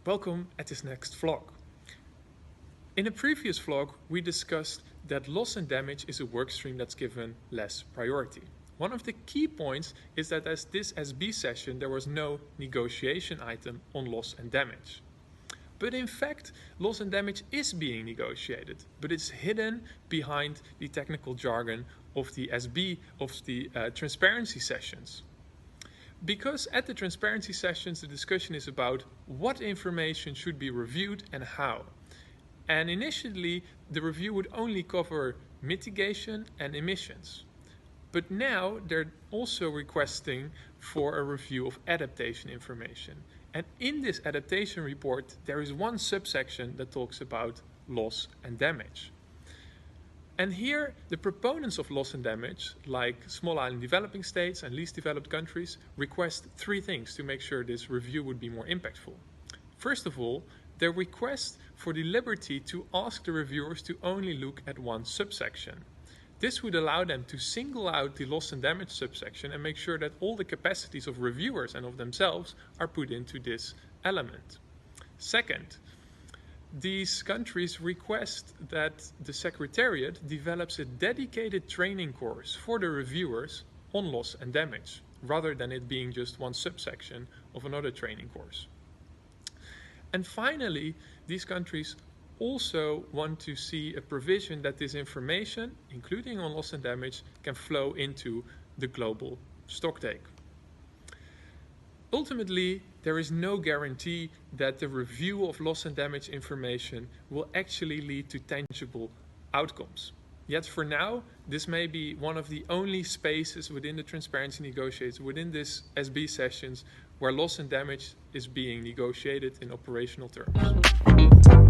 Welcome at this next vlog. In a previous vlog, we discussed that loss and damage is a workstream that's given less priority. One of the key points is that as this SB session, there was no negotiation item on loss and damage. But in fact, loss and damage is being negotiated, but it's hidden behind the technical jargon of the SB, of the transparency sessions. Because at the transparency sessions, the discussion is about what information should be reviewed and how. And initially, the review would only cover mitigation and emissions. But now they're also requesting for a review of adaptation information. And in this adaptation report, there is one subsection that talks about loss and damage. And here, the proponents of loss and damage, like small island developing states and least developed countries, request three things to make sure this review would be more impactful. First of all, they request for the liberty to ask the reviewers to only look at one subsection. This would allow them to single out the loss and damage subsection and make sure that all the capacities of reviewers and of themselves are put into this element. Second, these countries request that the Secretariat develops a dedicated training course for the reviewers on loss and damage, rather than it being just one subsection of another training course. And finally, these countries also want to see a provision that this information, including on loss and damage, can flow into the global stocktake. Ultimately, there is no guarantee that the review of loss and damage information will actually lead to tangible outcomes. Yet for now, this may be one of the only spaces within the transparency negotiations, within this SB sessions, where loss and damage is being negotiated in operational terms.